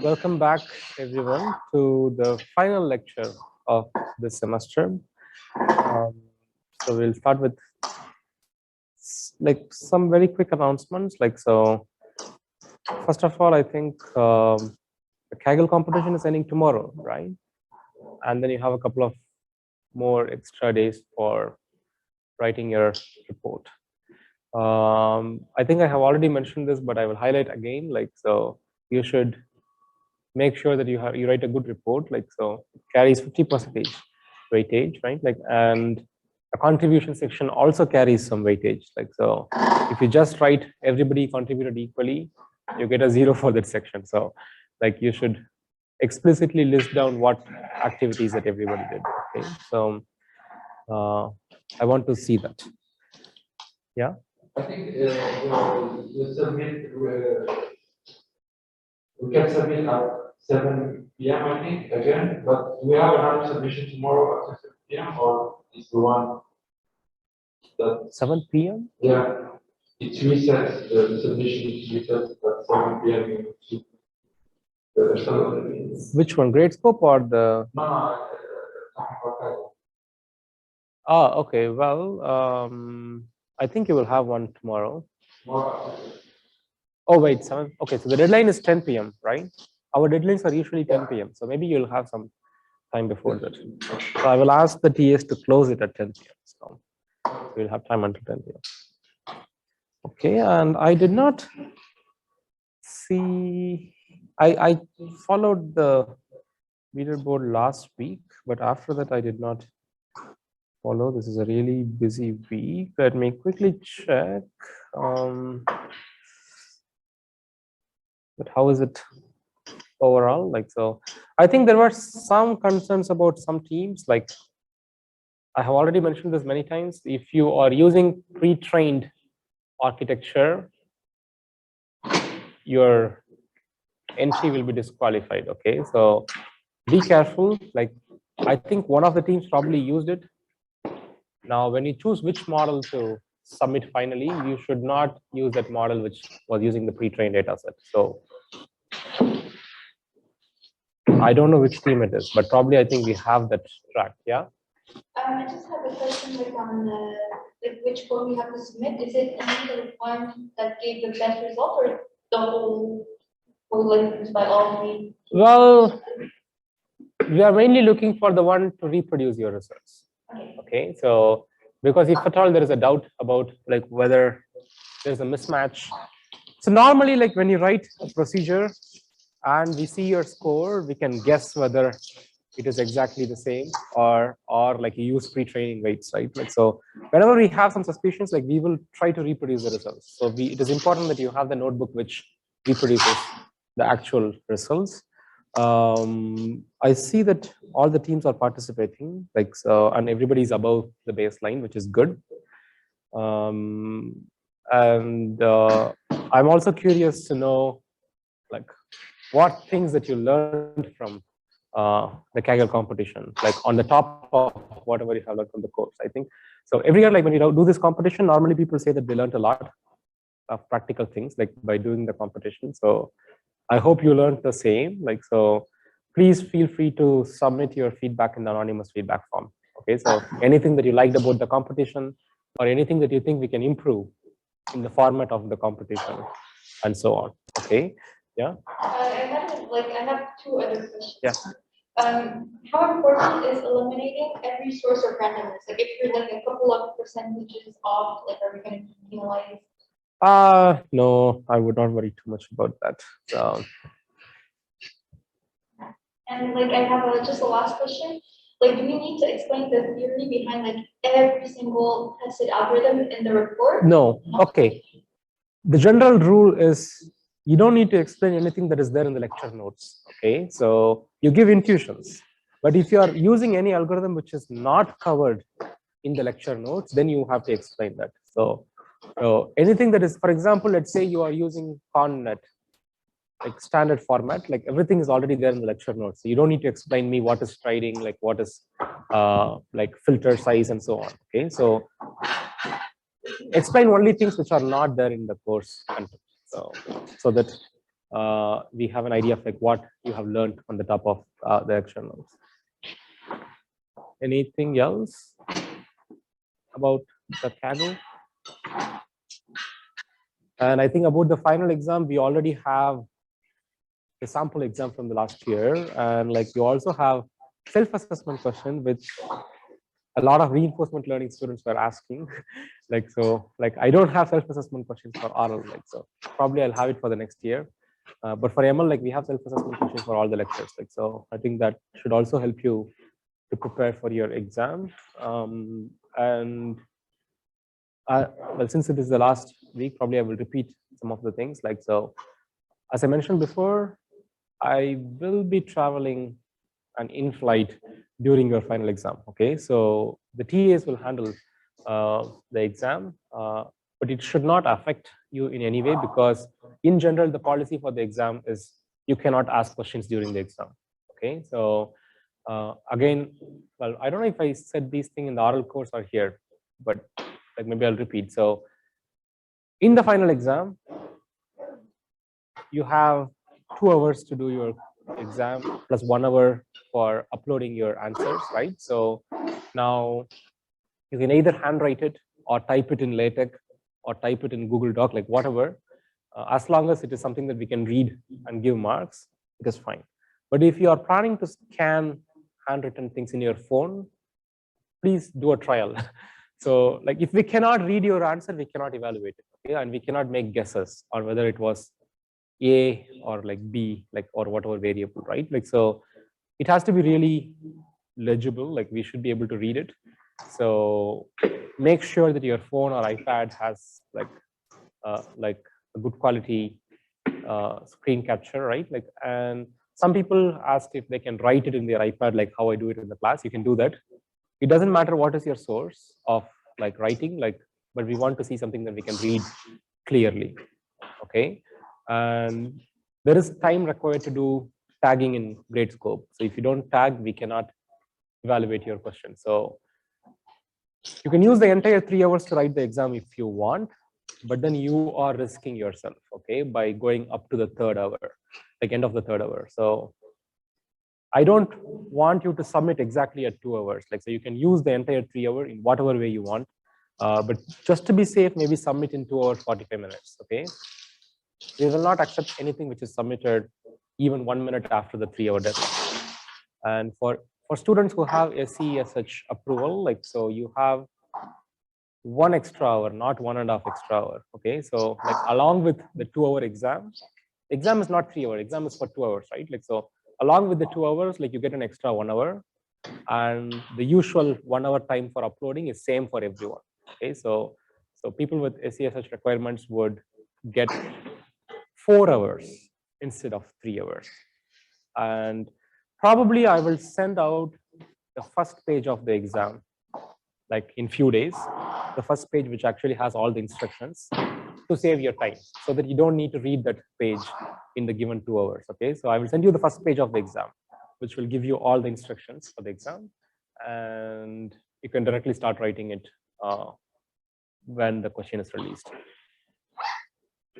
welcome back everyone to the final lecture of this semester. So we'll start with some very quick announcements. First of all, I think the Kaggle competition is ending tomorrow, right? And then you have a couple of more extra days for writing your report. I think I have already mentioned this, but I will highlight again. So you should make sure that you write a good report. So it carries 50% weightage, right? And a contribution section also carries some weightage. So if you just write everybody contributed equally, you get a 0 for that section. So you should explicitly list down what activities that everybody did. Okay, so I want to see that. Yeah. I think you submit. We can submit at 7 p.m. I think again, but we have another submission tomorrow at 7 p.m. or is the one that 7 p.m. Yeah, it's reset. The submission is reset at 7 p.m. Which one, Gradescope or the? No. Okay. Well, I think you will have one tomorrow. Oh wait, 7. Okay, so the deadline is 10 p.m. right? Our deadlines are usually 10 p.m. So maybe you'll have some time before that. So I will ask the TAs to close it at 10 p.m. So we'll have time until 10 p.m. Okay, and I did not see. I followed the leaderboard last week, but after that I did not follow. This is a really busy week. Let me quickly check. But how is it overall? So I think there were some concerns about some teams. I have already mentioned this many times. If you are using pre-trained architecture, your entry will be disqualified. Okay, so be careful. I think one of the teams probably used it. Now, when you choose which model to submit finally, you should not use that model which was using the pre-trained data set. So I don't know which team it is, but probably I think we have that tracked. Yeah. I just have a question on which form you have to submit. Is it only the one that gave the best result, or the whole by all means? Well, we are mainly looking for the one to reproduce your results. Okay, so because if at all there is a doubt about whether there's a mismatch, so normally when you write a procedure and we see your score, we can guess whether it is exactly the same or you use pre-training weights, right? So whenever we have some suspicions, we will try to reproduce the results. So it is important that you have the notebook which reproduces the actual results. I see that all the teams are participating, and everybody's above the baseline, which is good. And I'm also curious to know what things that you learned from the Kaggle competition, on the top of whatever you have learned from the course. I think so. Every year, when you do this competition, normally people say that they learned a lot of practical things by doing the competition. So I hope you learned the same. So please feel free to submit your feedback in the anonymous feedback form. Okay, so anything that you liked about the competition or anything that you think we can improve in the format of the competition and so on. Okay, yeah. I have 2 other questions. Yeah. How important is eliminating every source of randomness? If you're a couple of percentages off, are we going to penalize? No, I would not worry too much about that. So. And I have just a last question. Do we need to explain the theory behind every single tested algorithm in the report? No. Okay. The general rule is you don't need to explain anything that is there in the lecture notes. Okay, so you give intuitions, but if you are using any algorithm which is not covered in the lecture notes, then you have to explain that. So anything that is, for example, let's say you are using ConNet, standard format, everything is already there in the lecture notes. So you don't need to explain me what is striding, what is filter size and so on. Okay, so explain only things which are not there in the course content. So that we have an idea of like what you have learned on the top of the externals. Anything else about the Kaggle? And I think about the final exam, we already have a sample exam from the last year, and like you also have self-assessment question, which a lot of reinforcement learning students were asking. Like so, like I don't have self-assessment questions for oral, like so probably I'll have it for the next year. But for ML, like we have self-assessment questions for all the lectures, like so I think that should also help you to prepare for your exam. And well, since it is the last week, probably I will repeat some of the things. Like so, as I mentioned before, I will be traveling and in flight during your final exam. Okay, so the TAs will handle the exam, but it should not affect you in any way, because in general, the policy for the exam is you cannot ask questions during the exam. Okay, so again, well, I don't know if I said these things in the oral course or here, but like maybe I'll repeat. So in the final exam, you have 2 hours to do your exam plus 1 hour for uploading your answers, right? So now you can either handwrite it or type it in LaTeX or type it in Google Doc, like whatever. As long as it is something that we can read and give marks, it is fine. But if you are planning to scan handwritten things in your phone, please do a trial. So like if we cannot read your answer, we cannot evaluate it, okay? And we cannot make guesses on whether it was A or like B, like or whatever variable, right? Like so it has to be really legible, like we should be able to read it. So make sure that your phone or iPad has like a good quality screen capture, right? Like, and some people asked if they can write it in their iPad, like how I do it in the class. You can do that. It doesn't matter what is your source of like writing, like, but we want to see something that we can read clearly. Okay, and there is time required to do tagging in Gradescope. So if you don't tag, we cannot evaluate your question. So you can use the entire 3 hours to write the exam if you want, but then you are risking yourself, okay, by going up to the 3rd hour, like end of the 3rd hour. So I don't want you to submit exactly at 2 hours. Like, so you can use the entire 3 hour in whatever way you want, but just to be safe, maybe submit in 2 hours, 45 minutes, okay? We will not accept anything which is submitted even 1 minute after the 3 hour deadline. And for students who have SCSH approval, like, so you have 1 extra hour, not 1.5 extra hour, okay? So like along with the 2 hour exam is not 3 hour, exam is for 2 hours, right? Like, so along with the 2 hours, like you get an extra 1 hour, and the usual 1 hour time for uploading is same for everyone, okay? So people with SCSH requirements would get 4 hours instead of 3 hours. And probably I will send out the first page of the exam, like in few days, the first page which actually has all the instructions to save your time, so that you don't need to read that page in the given 2 hours, okay? So I will send you the first page of the exam, which will give you all the instructions for the exam, and you can directly start writing it when the question is released.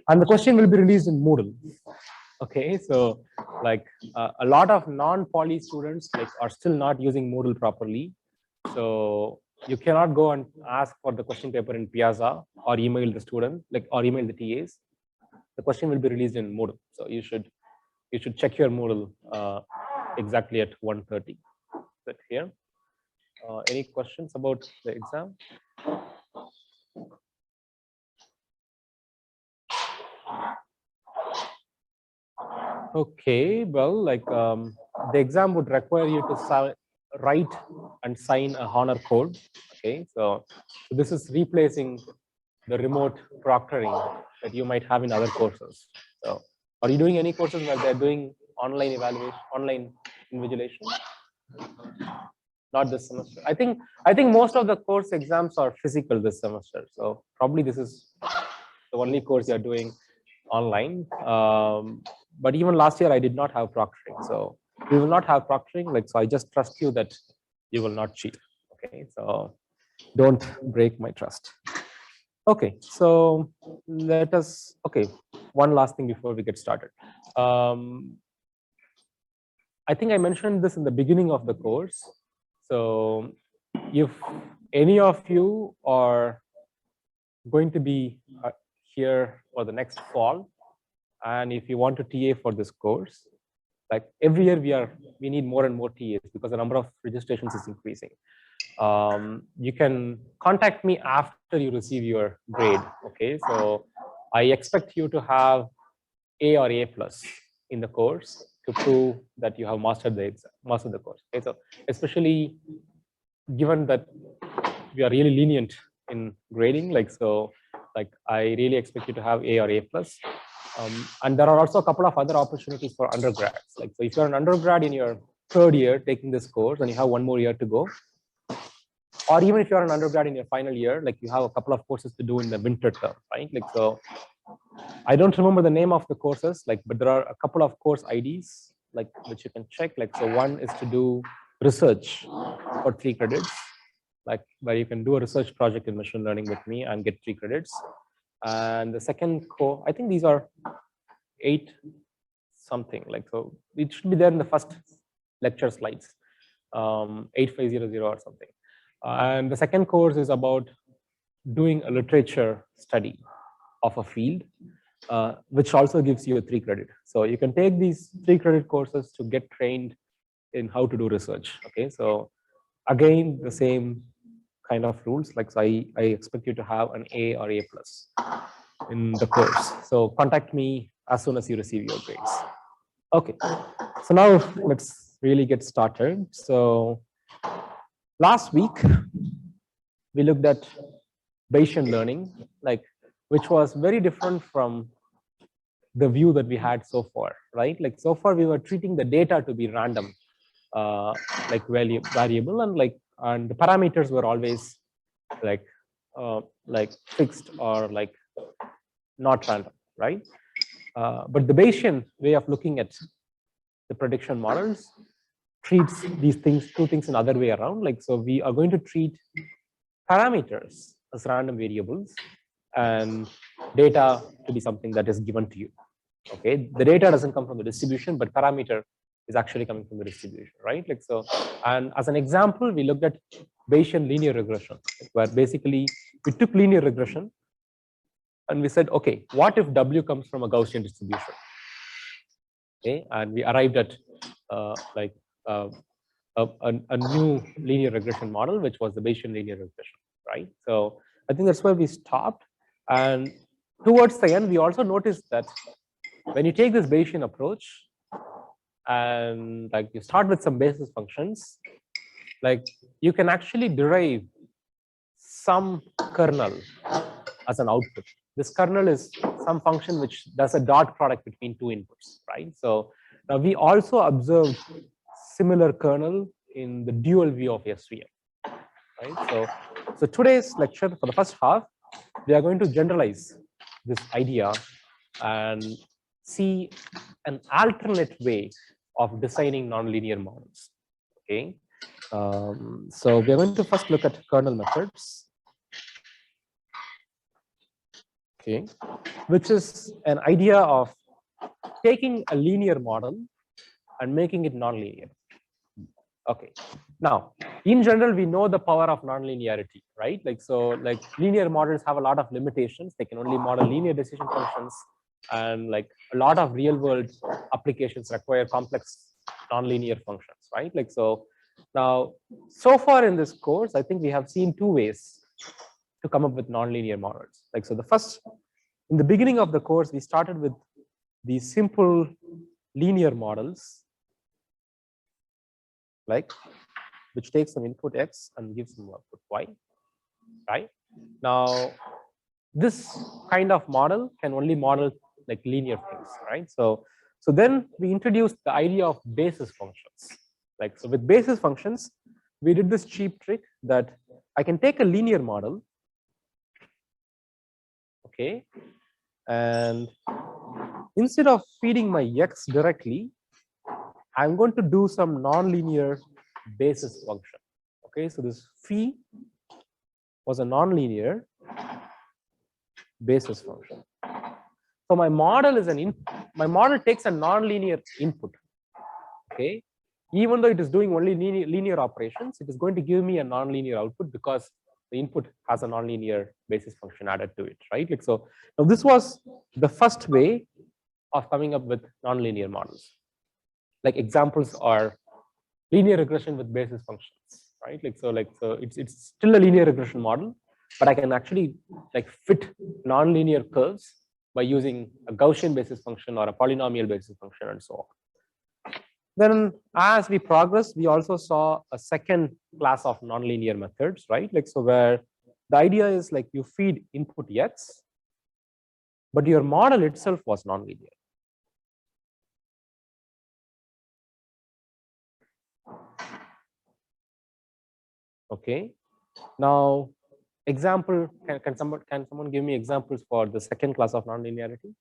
And the question will be released in Moodle. Okay, so like a lot of non-poly students like are still not using Moodle properly. So you cannot go and ask for the question paper in Piazza or email the student, like, or email the TAs. The question will be released in Moodle. So you should check your Moodle exactly at 1:30. That here. Any questions about the exam? Okay, well, like the exam would require you to write and sign a honor code. Okay, so this is replacing the remote proctoring that you might have in other courses. So are you doing any courses where they're doing online evaluation, online invigilation? Not this semester. I think most of the course exams are physical this semester. So probably this is the only course you're doing online. But even last year I did not have proctoring. So we will not have proctoring. Like, so I just trust you that you will not cheat. Okay, so don't break my trust. Okay, so let us, okay, one last thing before we get started. I think I mentioned this in the beginning of the course. So if any of you are going to be here for the next fall, and if you want to TA for this course, like every year we need more and more TAs because the number of registrations is increasing. You can contact me after you receive your grade. Okay, so I expect you to have A or A plus in the course to prove that you have mastered the course. Okay, so especially given that we are really lenient in grading, like I really expect you to have A or A plus. And there are also a couple of other opportunities for undergrads. Like, so if you're an undergrad in your third year taking this course and you have one more year to go, or even if you're an undergrad in your final year, like you have a couple of courses to do in the winter term, right? Like, so I don't remember the name of the courses, like, but there are a couple of course IDs, like, which you can check. Like, so one is to do research for 3 credits, like where you can do a research project in machine learning with me and get 3 credits. And the second course, I think these are 8 something, like, so it should be there in the first lecture slides, 8500 or something. And the second course is about doing a literature study of a field, which also gives you a 3 credit. So you can take these 3 credit courses to get trained in how to do research. Okay, so again, the same kind of rules, like, so I expect you to have an A or A plus in the course. So contact me as soon as you receive your grades. Okay, so now let's really get started. So last week we looked at Bayesian learning, like, which was very different from the view that we had so far, right? Like, so far we were treating the data to be random, like variable, and the parameters were always like fixed or like not random, right? But the Bayesian way of looking at the prediction models treats these things, 2 things in other way around. Like, so we are going to treat parameters as random variables and data to be something that is given to you. Okay, the data doesn't come from the distribution, but parameter is actually coming from the distribution, right? Like, so, and as an example, we looked at Bayesian linear regression, where basically we took linear regression and we said, okay, what if W comes from a Gaussian distribution? Okay, and we arrived at a new linear regression model, which was the Bayesian linear regression, right? So I think that's where we stopped. And towards the end, we also noticed that when you take this Bayesian approach and like you start with some basis functions, like you can actually derive some kernel as an output. This kernel is some function which does a dot product between 2 inputs, right? So now we also observed similar kernel in the dual view of SVM, right? So today's lecture, for the first half, we are going to generalize this idea and see an alternate way of designing nonlinear models. Okay, so we are going to first look at kernel methods. Okay, which is an idea of taking a linear model and making it nonlinear. Okay, now in general we know the power of nonlinearity, right? Like, so like linear models have a lot of limitations. They can only model linear decision functions, and like a lot of real world applications require complex nonlinear functions, right? Like, so now so far in this course, I think we have seen 2 ways to come up with nonlinear models. Like, so the first, in the beginning of the course, we started with these simple linear models, like, which takes some input X and gives some output Y, right? Now, this kind of model can only model like linear things, right? So then we introduced the idea of basis functions. Like, so with basis functions, we did this cheap trick that I can take a linear model, okay, and instead of feeding my X directly, I'm going to do some nonlinear basis function. Okay, so this phi was a nonlinear basis function. So my model is my model takes a non-linear input. Okay, even though it is doing only linear operations, it is going to give me a non-linear output because the input has a non-linear basis function added to it, right? Like so, now this was the first way of coming up with non-linear models. Like examples are linear regression with basis functions, right? Like so, it's still a linear regression model, but I can actually like fit non-linear curves by using a Gaussian basis function or a polynomial basis function and so on. Then as we progress, we also saw a second class of nonlinear methods, right? Like so where the idea is like you feed input x, but your model itself was nonlinear. Okay. Now, example, can someone give me examples for the second class of nonlinearity?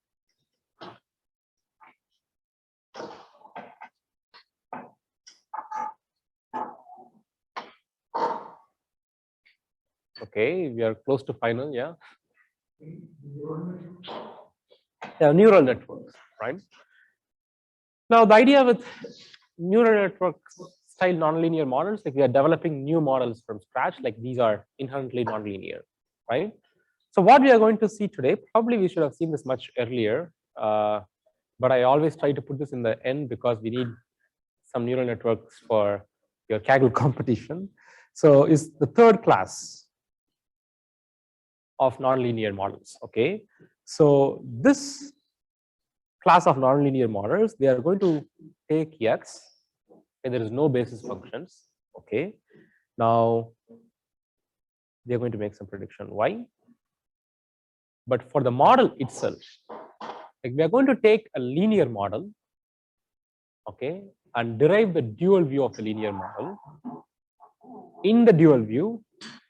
Okay, we are close to final, yeah. Yeah, neural networks, right? Now, the idea with neural network style nonlinear models, like we are developing new models from scratch, like these are inherently nonlinear, right? So what we are going to see today, probably we should have seen this much earlier, but I always try to put this in the end because we need some neural networks for your Kaggle competition. So is the third class of nonlinear models, okay? So this class of nonlinear models, they are going to take x, and there is no basis functions, okay? Now, they're going to make some prediction y. But for the model itself, like we are going to take a linear model, okay, and derive the dual view of the linear model. In the dual view,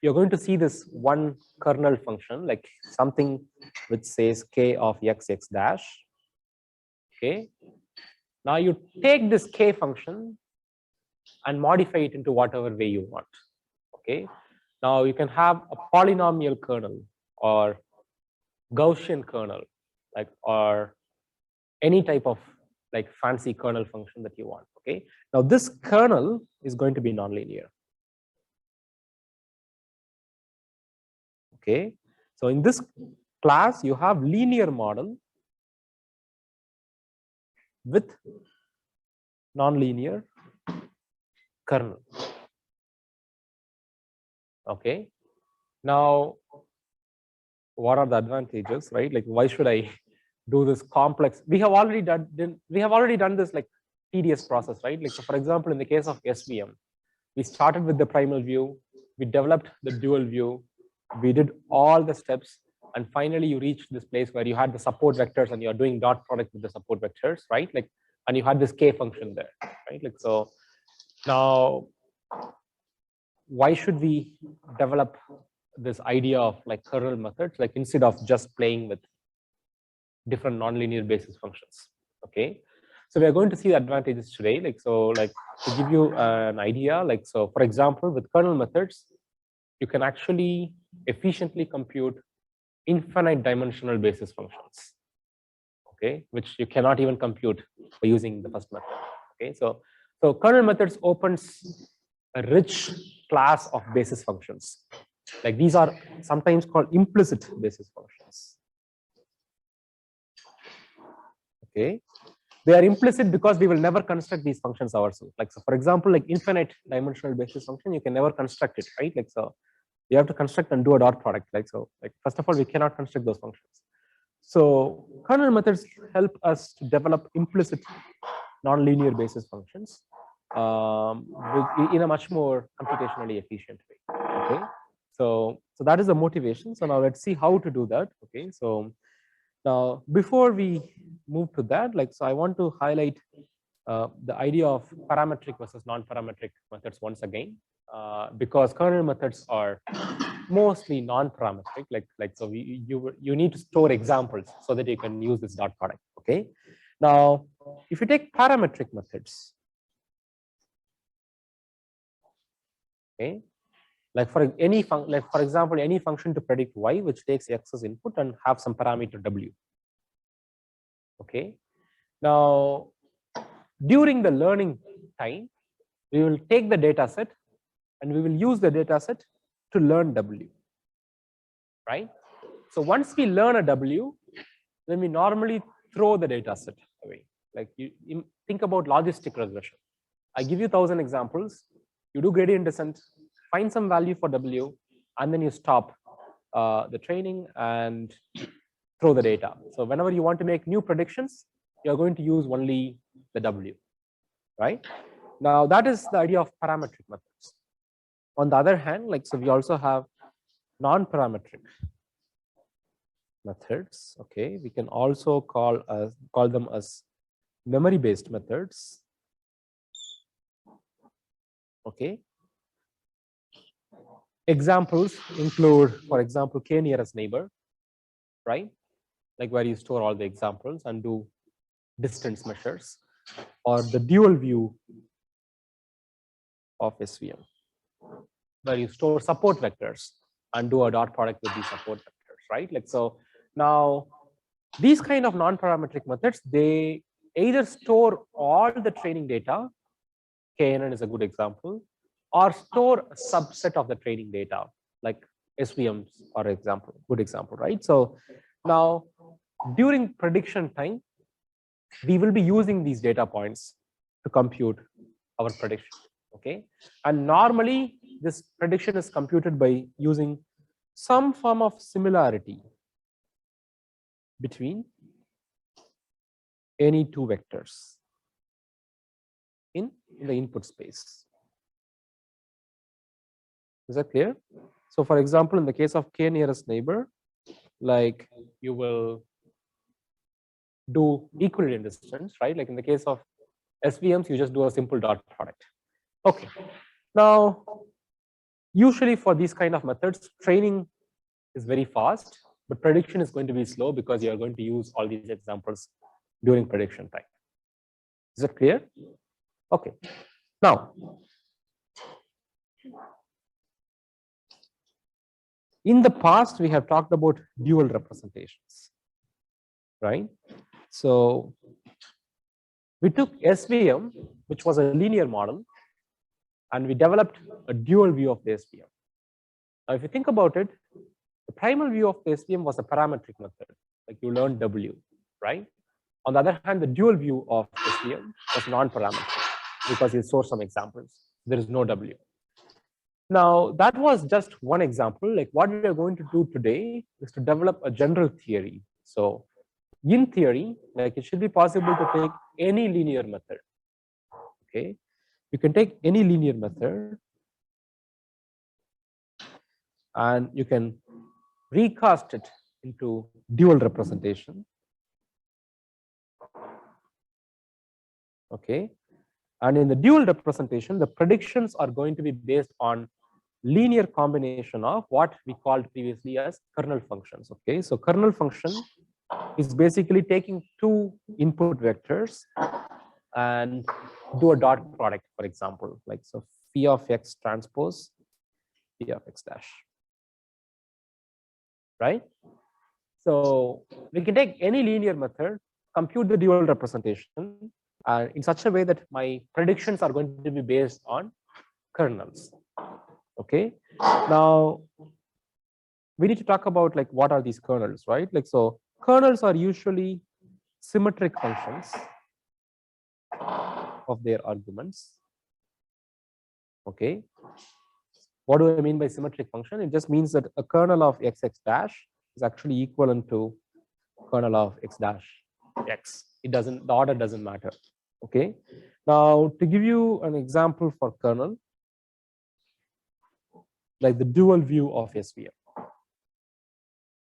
you're going to see this one kernel function, like something which says k of x dash. Okay. Now you take this k function and modify it into whatever way you want. Okay. Now you can have a polynomial kernel or Gaussian kernel, like or any type of like fancy kernel function that you want. Okay. Now this kernel is going to be nonlinear. Okay. So in this class, you have linear model with nonlinear kernel. Okay. Now, what are the advantages, right? Like, why should I do this complex? We have already done this like tedious process, right? Like, so for example, in the case of SVM, we started with the primal view, we developed the dual view, we did all the steps, and finally you reached this place where you had the support vectors and you're doing dot product with the support vectors, right? Like, and you had this k function there, right? Like, so now why should we develop this idea of like kernel methods, like instead of just playing with different nonlinear basis functions? Okay, so we are going to see the advantages today. Like, so like to give you an idea, like, so for example, with kernel methods, you can actually efficiently compute infinite dimensional basis functions, okay, which you cannot even compute by using the first method. Okay, so kernel methods opens a rich class of basis functions. Like these are sometimes called implicit basis functions. Okay, they are implicit because we will never construct these functions ourselves. Like, so for example, like infinite dimensional basis function, you can never construct it, right? Like, so you have to construct and do a dot product. Like, so like first of all, we cannot construct those functions. So kernel methods help us to develop implicit nonlinear basis functions in a much more computationally efficient way. Okay, so that is the motivation. So now let's see how to do that. Okay, so now before we move to that, like, so I want to highlight the idea of parametric versus non-parametric methods once again, because kernel methods are mostly non-parametric. Like so you need to store examples so that you can use this dot product. Okay, now if you take parametric methods, okay, like for any for example, any function to predict y which takes x as input and have some parameter w. Okay. Now, during the learning time, we will take the data set and we will use the data set to learn W, right? So once we learn a W, then we normally throw the data set away. Like you think about logistic regression. I give you 1,000 examples, you do gradient descent, find some value for W, and then you stop the training and throw the data. So whenever you want to make new predictions, you're going to use only the W, right? Now that is the idea of parametric methods. On the other hand, like, so we also have non-parametric methods. Okay, we can also call them as memory-based methods. Okay. Examples include, for example, k nearest neighbor, right? Like where you store all the examples and do distance measures, or the dual view of SVM, where you store support vectors and do a dot product with these support vectors, right? Like, so now these kind of non-parametric methods, they either store all the training data, KNN is a good example, or store a subset of the training data, like SVMs are example, good example, right? So now during prediction time, we will be using these data points to compute our prediction. Okay, and normally this prediction is computed by using some form of similarity between any two vectors in the input space. Is that clear? So for example, in the case of k nearest neighbor, like you will do equidistant distance, right? Like in the case of SVMs, you just do a simple dot product. Okay. Now, usually for these kind of methods, training is very fast, but prediction is going to be slow because you are going to use all these examples during prediction time. Is that clear? Okay. Now, in the past, we have talked about dual representations, right? So we took SVM, which was a linear model, and we developed a dual view of the SVM. Now, if you think about it, the primal view of the SVM was a parametric method, like you learned W, right? On the other hand, the dual view of SVM was non-parametric because you source some examples. There is no W. Now, that was just one example. Like what we are going to do today is to develop a general theory. So in theory, like it should be possible to take any linear method. Okay, you can take any linear method and you can recast it into dual representation. Okay, and in the dual representation, the predictions are going to be based on linear combination of what we called previously as kernel functions. Okay, so kernel function is basically taking two input vectors and do a dot product, for example, like so phi of x transpose phi of x dash, right? So we can take any linear method, compute the dual representation, and in such a way that my predictions are going to be based on kernels. Okay, now we need to talk about like what are these kernels, right? Like so kernels are usually symmetric functions of their arguments. Okay, what do I mean by symmetric function? It just means that a kernel of xx dash is actually equivalent to kernel of x dash x. It doesn't, the order doesn't matter. Okay, now to give you an example for kernel, like the dual view of SVM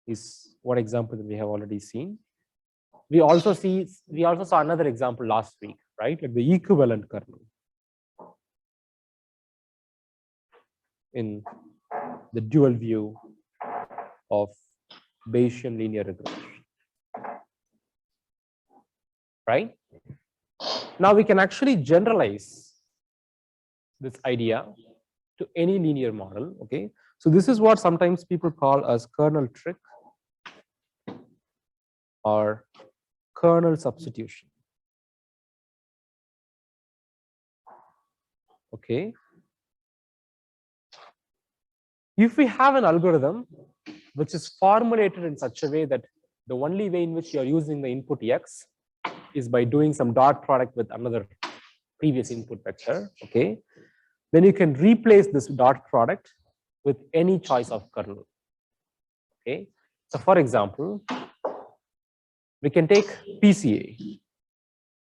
is one example that we have already seen. We also saw another example last week, right? Like the equivalent kernel in the dual view of Bayesian linear regression, right? Now we can actually generalize this idea to any linear model. Okay, so this is what sometimes people call as kernel trick or kernel substitution. Okay. If we have an algorithm which is formulated in such a way that the only way in which you are using the input x is by doing some dot product with another previous input vector, okay, then you can replace this dot product with any choice of kernel. Okay. So for example, we can take PCA,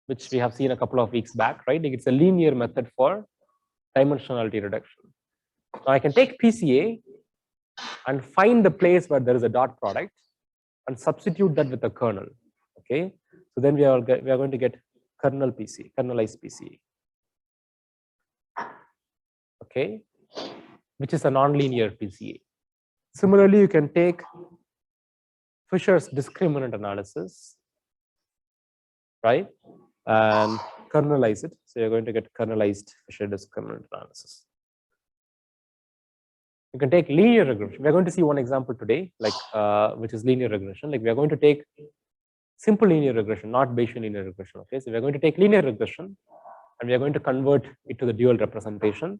which we have seen a couple of weeks back, right? Like it's a linear method for dimensionality reduction. Now I can take PCA and find the place where there is a dot product and substitute that with a kernel. Okay. So then we are going to get kernel PCA, kernelized PCA. Okay, which is a nonlinear PCA. Similarly, you can take Fisher's discriminant analysis, right, and kernelize it. So you're going to get kernelized Fisher discriminant analysis. You can take linear regression. We're going to see one example today, like which is linear regression. Like we are going to take simple linear regression, not Bayesian linear regression. Okay, so we're going to take linear regression and we are going to convert it to the dual representation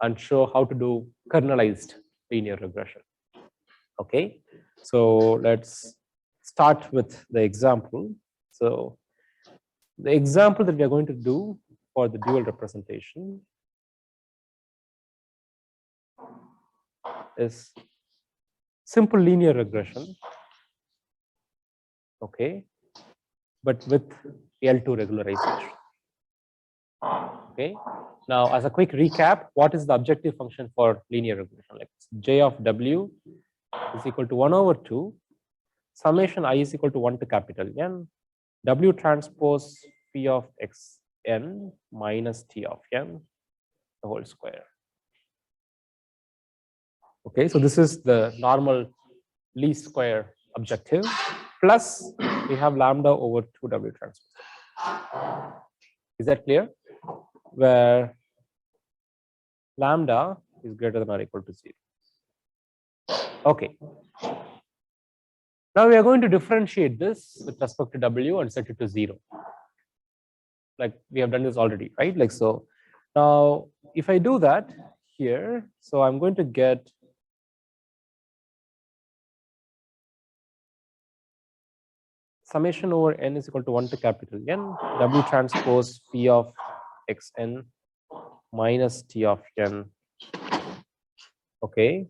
and show how to do kernelized linear regression. Okay, so let's start with the example. So the example that we are going to do for the dual representation is simple linear regression, okay, but with L2 regularization. Okay. Now, as a quick recap, what is the objective function for linear regression? Like J of W is equal to 1/2 summation I is equal to 1 to capital N W transpose P of X N minus T of N the whole square. Okay, so this is the normal least square objective, plus we have lambda over 2W transpose. Is that clear? Where lambda is greater than or equal to 0. Okay. Now we are going to differentiate this with respect to W and set it to 0. Like we have done this already, right? Like so. Now, if I do that here, so I'm going to get summation over N is equal to 1 to capital N, W transpose P of Xn minus T of N. Okay.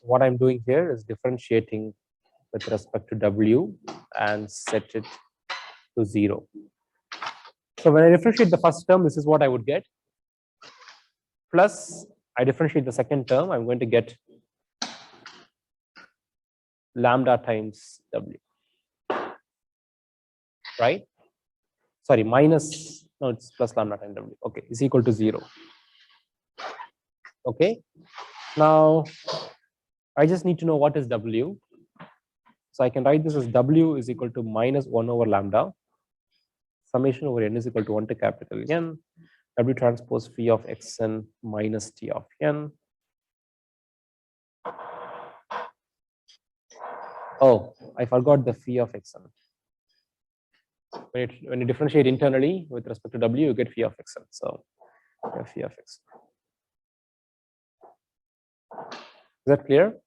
What I'm doing here is differentiating with respect to W and set it to 0. So when I differentiate the first term, this is what I would get. Plus, I differentiate the second term, I'm going to get lambda times W. Right? Sorry, minus, no, it's plus lambda times W. Okay, is equal to 0. Okay. Now, I just need to know what is W. So I can write this as W is equal to minus 1 over lambda. Summation over N is equal to 1 to capital N. W transpose phi of Xn minus T of N. Oh, I forgot the phi of Xn. When you differentiate internally with respect to W, you get phi of Xn. So phi of Xn. Is that clear?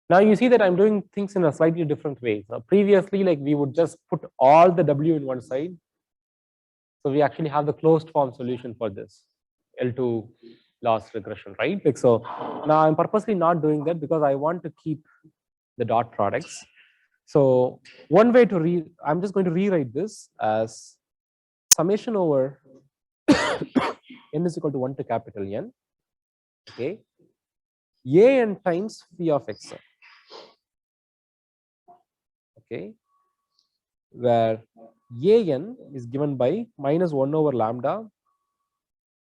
Now you see that I'm doing things in a slightly different way. So previously, like we would just put all the W in one side. So we actually have the closed form solution for this L2 loss regression, right? Like so. Now I'm purposely not doing that because I want to keep the dot products. So one way to I'm just going to rewrite this as summation over N is equal to 1 to capital N. Okay. An times phi of Xn. Okay, where An is given by minus 1 over lambda.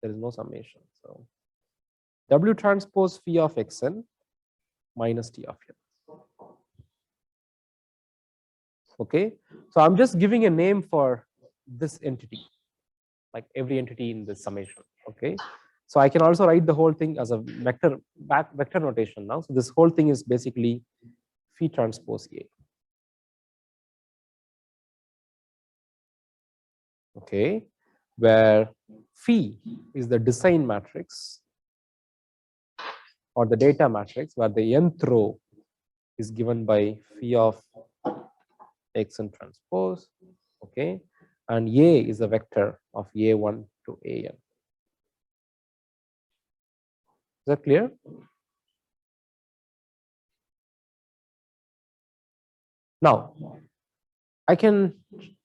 There is no summation. So W transpose phi of Xn minus T of N. Okay, so I'm just giving a name for this entity, like every entity in this summation. Okay, so I can also write the whole thing as a vector notation now. So this whole thing is basically phi transpose A. Okay, where phi is the design matrix or the data matrix, where the nth row is given by phi of Xn transpose. Okay, and A is a vector of A1 to AN. Is that clear? Now, I can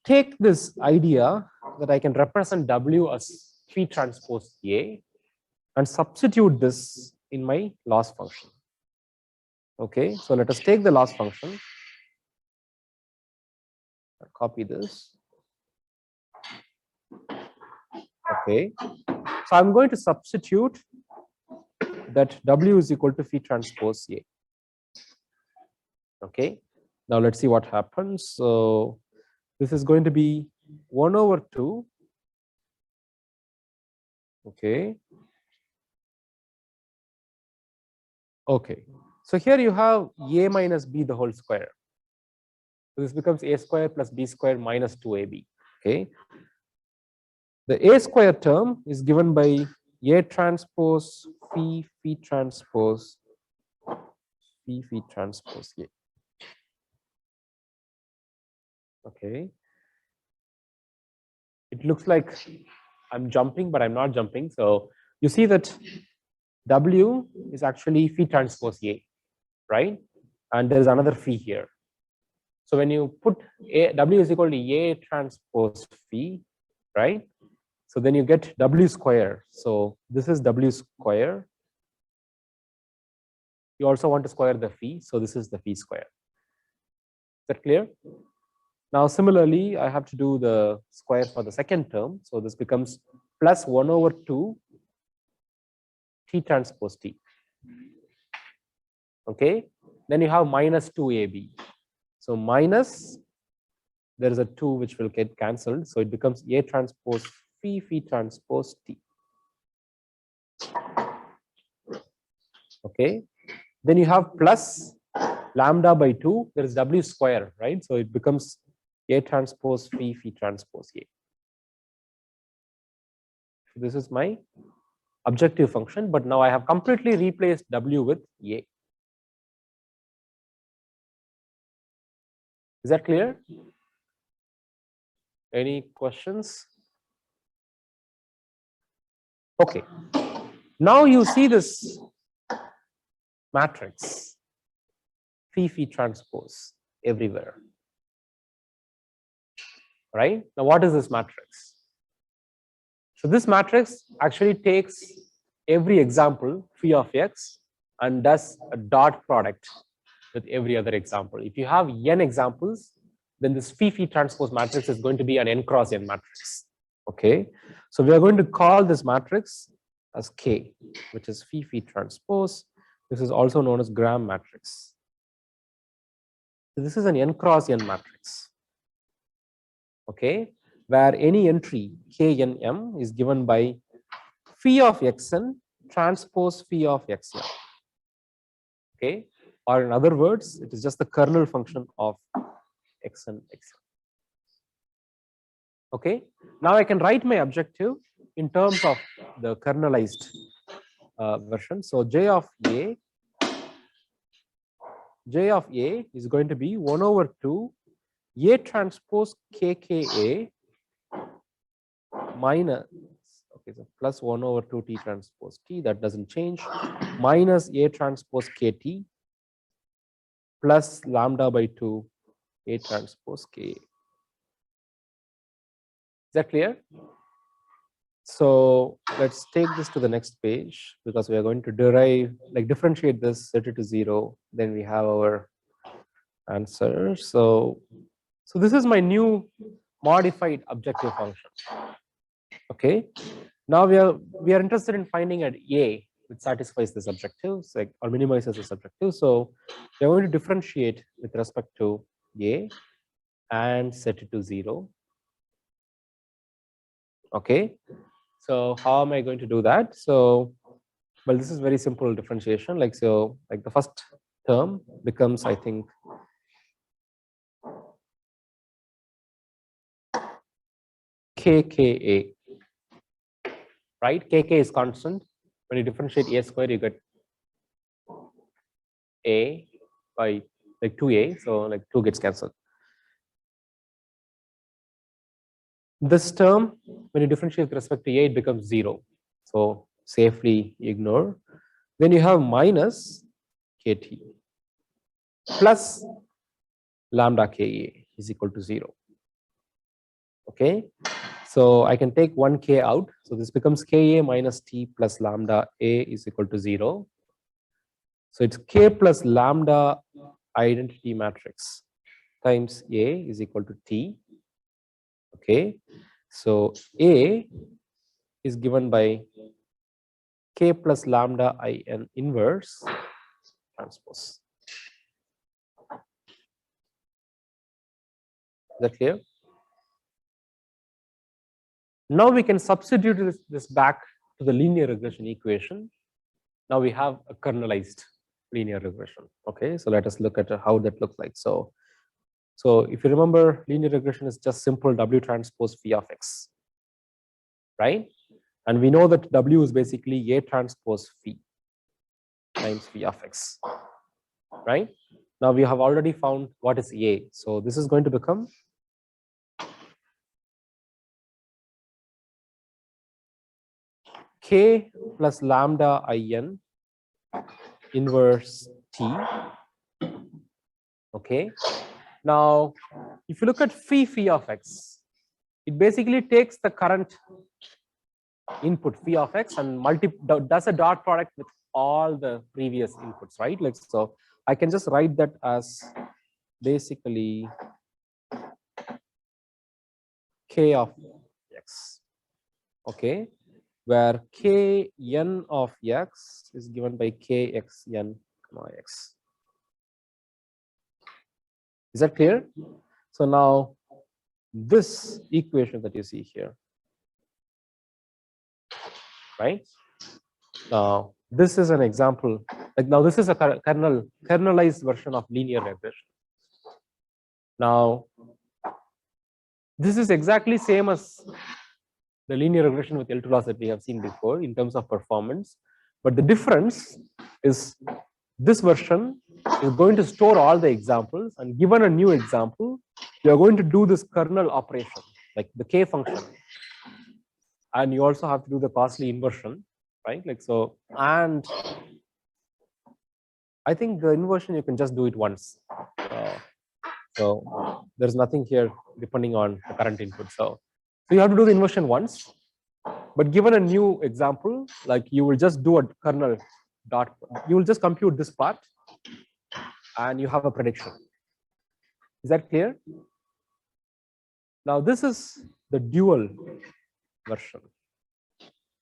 take this idea that I can represent W as phi transpose A and substitute this in my loss function. Okay, so let us take the loss function. I'll copy this. Okay, so I'm going to substitute that W is equal to phi transpose A. Okay, now let's see what happens. So this is going to be 1 over 2. Okay. Okay. So here you have A minus B the whole square. So this becomes A square plus B square minus 2AB. Okay. The A square term is given by A transpose phi phi transpose phi phi transpose A. Okay. It looks like I'm jumping, but I'm not jumping. So you see that W is actually phi transpose A, right? And there is another phi here. So when you put W is equal to A transpose phi, right? So then you get W square. So this is W square. You also want to square the phi. So this is the phi square. Is that clear? Now, similarly, I have to do the square for the second term. So this becomes plus 1 over 2 T transpose T. Okay. Then you have minus 2AB. So minus, there is a 2 which will get cancelled. So it becomes A transpose phi phi transpose T. Okay. Then you have plus lambda by 2. There is W square, right? So it becomes A transpose phi phi transpose A. So this is my objective function, but now I have completely replaced W with A. Is that clear? Any questions? Okay. Now you see this matrix phi phi transpose everywhere. Right? Now what is this matrix? So this matrix actually takes every example phi of X and does a dot product with every other example. If you have n examples, then this phi phi transpose matrix is going to be an n cross n matrix. Okay, so we are going to call this matrix as K, which is phi phi transpose. This is also known as Gram matrix. So this is an n cross n matrix. Okay, where any entry KNM is given by phi of Xn transpose phi of Xn. Okay, or in other words, it is just the kernel function of Xn Xn. Okay, now I can write my objective in terms of the kernelized version. So J of A is going to be 1 over 2 A transpose KKA minus, okay, so plus 1 over 2 T transpose T, that doesn't change, minus A transpose KT plus lambda by 2 A transpose KA. Is that clear? So let's take this to the next page, because we are going to derive, like differentiate this, set it to 0, then we have our answer. So this is my new modified objective function. Okay, now we are interested in finding an A which satisfies this objective, like, or minimizes this objective. So we are going to differentiate with respect to A and set it to 0. Okay, so how am I going to do that? So, well, this is very simple differentiation. Like, so, like the first term becomes, I think, KKA, right? KK is constant. When you differentiate A square, you get A by like 2A, so like 2 gets cancelled. This term, when you differentiate with respect to A, it becomes 0. So safely ignore. Then you have minus KT plus lambda KA is equal to 0. Okay, so I can take 1K out. So this becomes KA minus T plus lambda A is equal to 0. So it's K plus lambda identity matrix times A is equal to T. Okay, so A is given by K plus lambda IN inverse transpose. Is that clear? Now we can substitute this back to the linear regression equation. Now we have a kernelized linear regression. Okay, so let us look at how that looks like. So if you remember, linear regression is just simple W transpose phi of x, right? And we know that W is basically A transpose phi times phi of x, right? Now we have already found what is A. So this is going to become K plus lambda IN inverse T. Okay. Now, if you look at phi of x, it basically takes the current input phi of x and does a dot product with all the previous inputs, right? Like, so I can just write that as basically K of x. Okay, where Kn of x is given by Kxn comma x. Is that clear? So now this equation that you see here, right? Now this is an example. Like now this is a kernelized version of linear regression. Now this is exactly same as the linear regression with L2 loss that we have seen before in terms of performance, but the difference is this version is going to store all the examples, and given a new example, you are going to do this kernel operation like the K function, and you also have to do the costly inversion, right? Like so, and I think the inversion you can just do it once. So there's nothing here depending on the current input. So you have to do the inversion once, but given a new example, like you will just do a kernel dot, you will just compute this part and you have a prediction. Is that clear? Now this is the dual version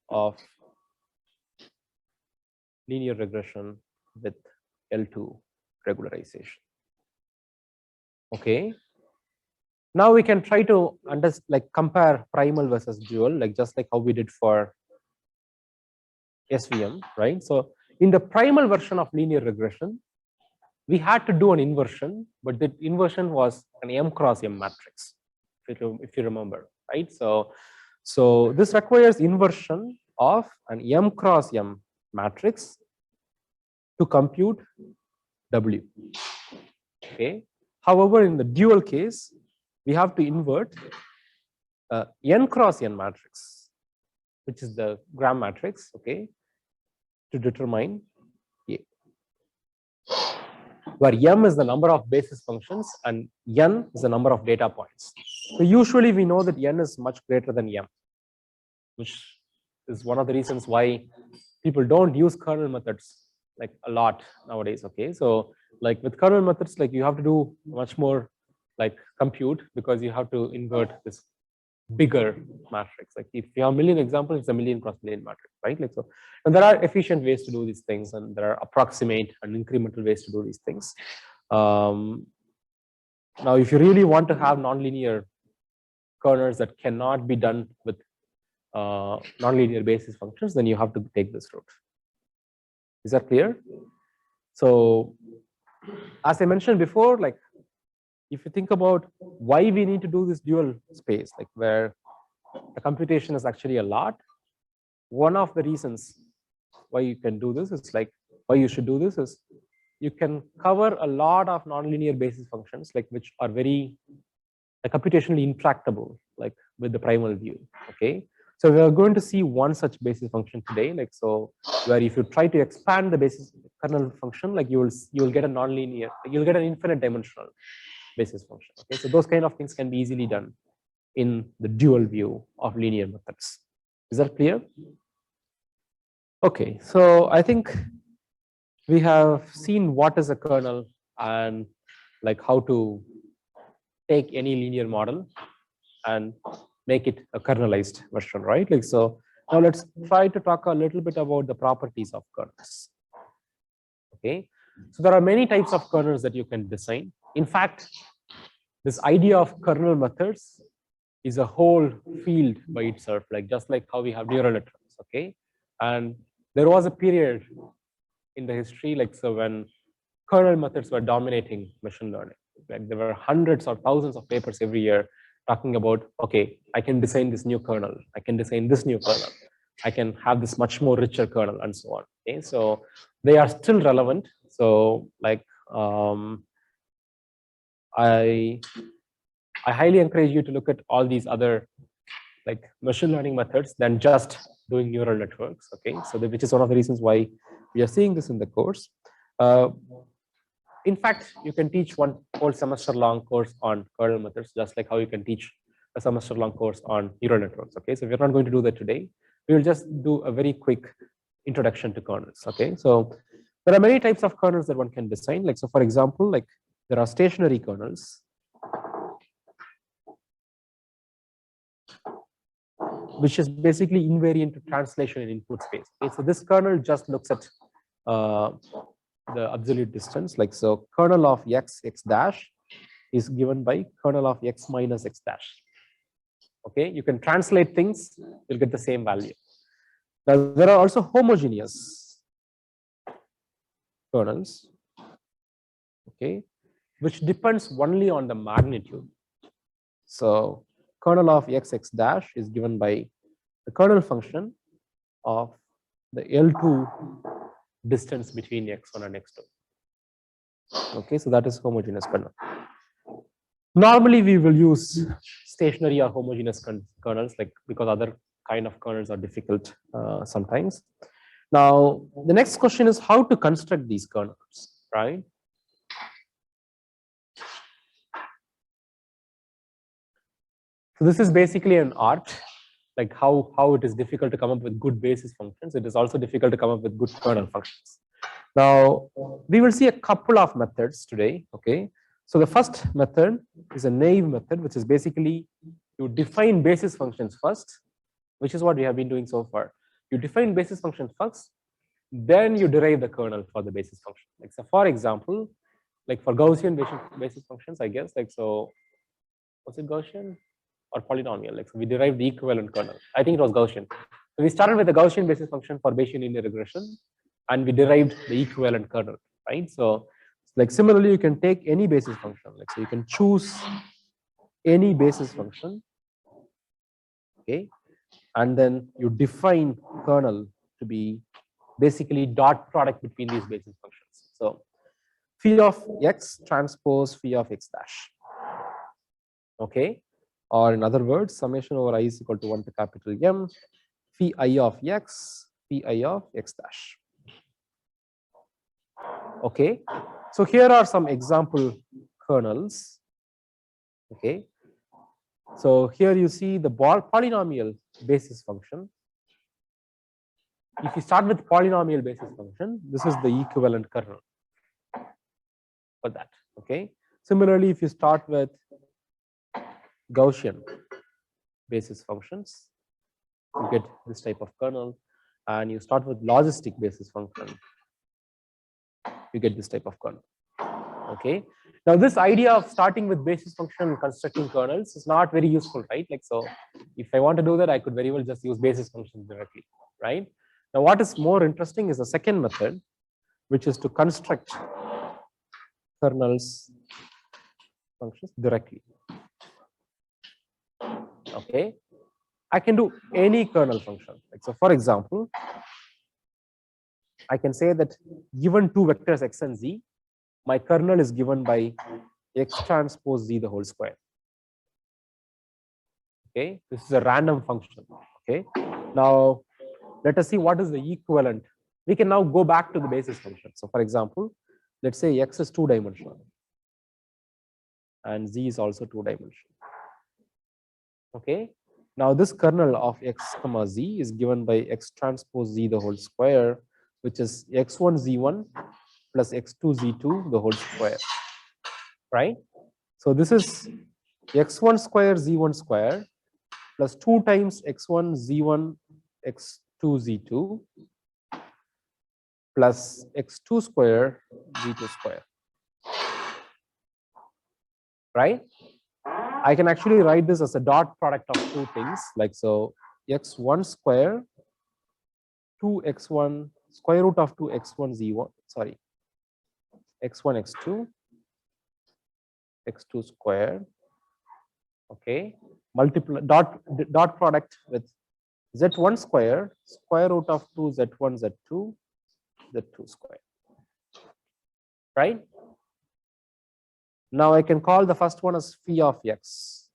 of linear regression with L2 regularization. Okay. Now we can try to compare primal versus dual, like just like how we did for SVM, right? So in the primal version of linear regression, we had to do an inversion, but the inversion was an M cross M matrix, if you remember, right? So this requires inversion of an M cross M matrix to compute W. Okay. However, in the dual case, we have to invert N cross N matrix, which is the gram matrix, okay, to determine A, where M is the number of basis functions and N is the number of data points. So usually we know that N is much greater than M, which is one of the reasons why people don't use kernel methods like a lot nowadays. Okay, so like with kernel methods, like you have to do much more like compute because you have to invert this bigger matrix. Like if you have a million examples, it's a million cross million matrix, right? Like so, and there are efficient ways to do these things, and there are approximate and incremental ways to do these things. Now, if you really want to have nonlinear kernels that cannot be done with nonlinear basis functions, then you have to take this route. Is that clear? So as I mentioned before, like if you think about why we need to do this dual space, like where the computation is actually a lot, one of the reasons why you can do this is like why you should do this is you can cover a lot of nonlinear basis functions, like which are very computationally intractable, like with the primal view. Okay, so we are going to see one such basis function today, like so where if you try to expand the basis kernel function, like you will get a nonlinear, you'll get an infinite dimensional basis function. Okay, so those kind of things can be easily done in the dual view of linear methods. Is that clear? Okay, so I think we have seen what is a kernel and like how to take any linear model and make it a kernelized version, right? Like so now let's try to talk a little bit about the properties of kernels. Okay, so there are many types of kernels that you can design. In fact, this idea of kernel methods is a whole field by itself, like just like how we have neural networks. Okay, and there was a period in the history, like so when kernel methods were dominating machine learning. Like there were hundreds or thousands of papers every year talking about, okay, I can design this new kernel, I can design this new kernel, I can have this much more richer kernel, and so on. Okay, so they are still relevant. So like I highly encourage you to look at all these other like machine learning methods than just doing neural networks. Okay, so which is one of the reasons why we are seeing this in the course. In fact, you can teach one whole semester long course on kernel methods, just like how you can teach a semester long course on neural networks. Okay, so we're not going to do that today. We will just do a very quick introduction to kernels. Okay, so there are many types of kernels that one can design. Like so, for example, like there are stationary kernels, which is basically invariant to translation in input space. Okay, so this kernel just looks at the absolute distance. Like so, kernel of x dash is given by kernel of x minus x dash. Okay, you can translate things, you'll get the same value. Now there are also homogeneous kernels, okay, which depends only on the magnitude. So kernel of x dash is given by the kernel function of the L2 distance between x1 and x2. Okay, so that is homogeneous kernel. Normally we will use stationary or homogeneous kernels, like because other kind of kernels are difficult sometimes. Now the next question is how to construct these kernels, right? So this is basically an art, like how it is difficult to come up with good basis functions. It is also difficult to come up with good kernel functions. Now we will see a couple of methods today. Okay, so the first method is a naive method, which is basically you define basis functions first, which is what we have been doing so far. You define basis function first, then you derive the kernel for the basis function. Like so, for example, like for Gaussian basis functions, I guess, like so, was it Gaussian or polynomial? Like so we derived the equivalent kernel. I think it was Gaussian. So we started with the Gaussian basis function for Bayesian linear regression, and we derived the equivalent kernel, right? So like similarly, you can take any basis function. Like so, you can choose any basis function, okay, and then you define kernel to be basically dot product between these basis functions. So phi of x transpose phi of x dash, okay, or in other words, summation over I is equal to 1 to capital M phi I of x phi I of x dash. Okay, so here are some example kernels. Okay, so here you see the polynomial basis function. If you start with polynomial basis function, this is the equivalent kernel for that. Okay, similarly, if you start with Gaussian basis functions, you get this type of kernel, and you start with logistic basis function, you get this type of kernel. Okay, now this idea of starting with basis function and constructing kernels is not very useful, right? Like so, if I want to do that, I could very well just use basis functions directly, right? Now what is more interesting is the second method, which is to construct kernels functions directly. Okay, I can do any kernel function. Like, so for example, I can say that given two vectors x and z, my kernel is given by x transpose z the whole square. Okay, this is a random function. Okay, now let us see what is the equivalent. We can now go back to the basis function. So for example, let's say x is 2-dimensional and z is also 2-dimensional. Okay, now this kernel of x comma z is given by x transpose z the whole square, which is x1 z1 plus x2 z2 the whole square, right? So this is x1 square z1 square plus 2 times x1 z1 x2 z2 plus x2 square z2 square, right? I can actually write this as a dot product of two things, like so x1 square 2x1 square root of 2x1 z1, sorry, x1 x2 x2 square, okay, multiply dot product with z1 square square root of 2 z1 z2 z2 square, right? Now I can call the first one as phi of x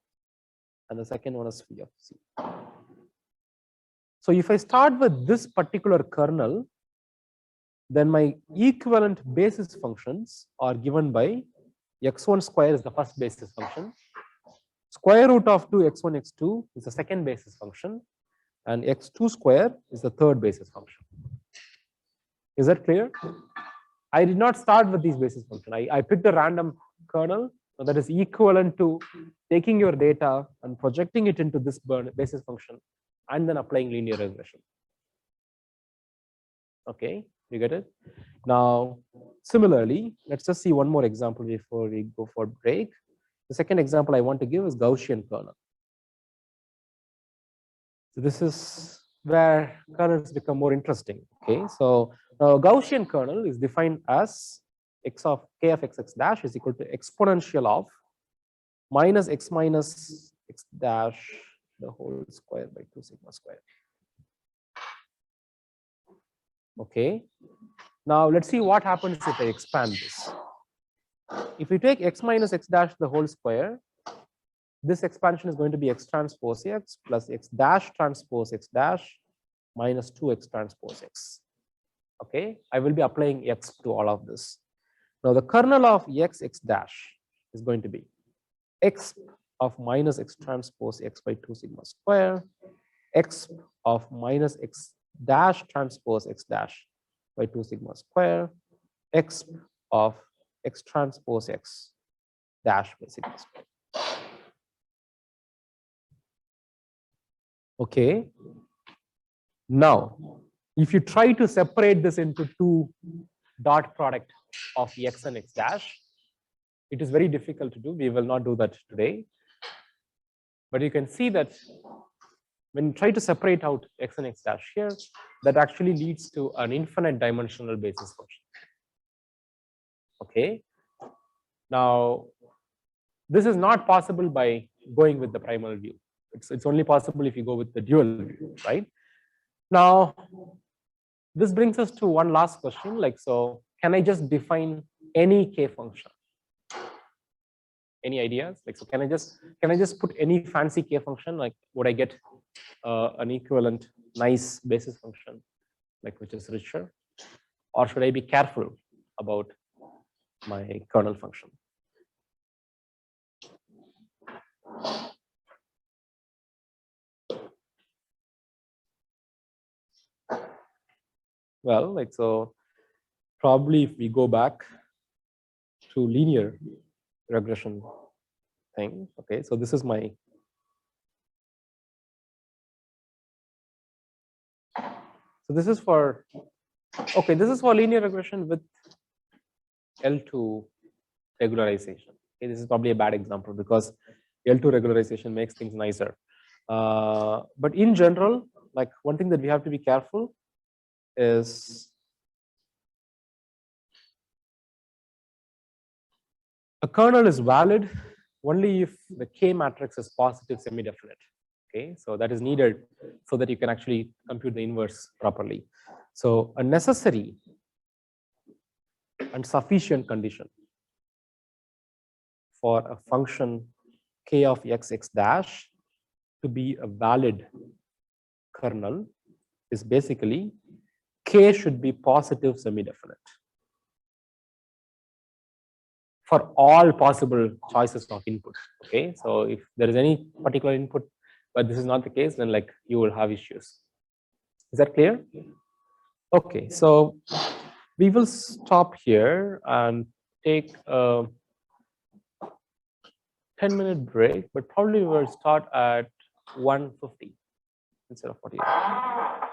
and the second one as phi of z. So if I start with this particular kernel, then my equivalent basis functions are given by x1 square is the first basis function, square root of 2 x1 x2 is the second basis function, and x2 square is the third basis function. Is that clear? I did not start with these basis functions. I picked a random kernel that is equivalent to taking your data and projecting it into this basis function and then applying linear regression. Okay, you get it? Now, similarly, let's just see one more example before we go for break. The second example I want to give is Gaussian kernel. So this is where kernels become more interesting. Okay, so now Gaussian kernel is defined as x of k of x dash is equal to exponential of minus x dash the whole square by 2 sigma square. Okay, now let's see what happens if I expand this. If we take x minus x dash the whole square, this expansion is going to be x transpose x plus x dash transpose x dash minus 2x transpose x. Okay, I will be applying x to all of this. Now the kernel of x dash is going to be x of minus x transpose x by 2 sigma square, x of minus x dash transpose x dash by 2 sigma square, x of x transpose x dash by sigma square. Okay. Now, if you try to separate this into two dot product of x and x dash, it is very difficult to do. We will not do that today. But you can see that when you try to separate out x and x dash here, that actually leads to an infinite dimensional basis function. Okay. Now, this is not possible by going with the primal view. It's only possible if you go with the dual view, right? Now, this brings us to one last question. Like, so can I just define any k function? Any ideas? Like, so can I just put any fancy k function? Like, would I get an equivalent nice basis function, like which is richer, or should I be careful about my kernel function? Well, like, so probably if we go back to linear regression thing, okay, so this is my, so this is for, okay, this is for linear regression with L2 regularization. Okay, this is probably a bad example because L2 regularization makes things nicer. But in general, like one thing that we have to be careful is A kernel is valid only if the K matrix is positive semi-definite. Okay, so that is needed so that you can actually compute the inverse properly. So a necessary and sufficient condition for a function K of x dash to be a valid kernel is basically K should be positive semi-definite for all possible choices of input. Okay, so if there is any particular input, but this is not the case, then like you will have issues. Is that clear? Okay, so we will stop here and take a 10-minute break, but probably we will start at 1:50 instead of 48.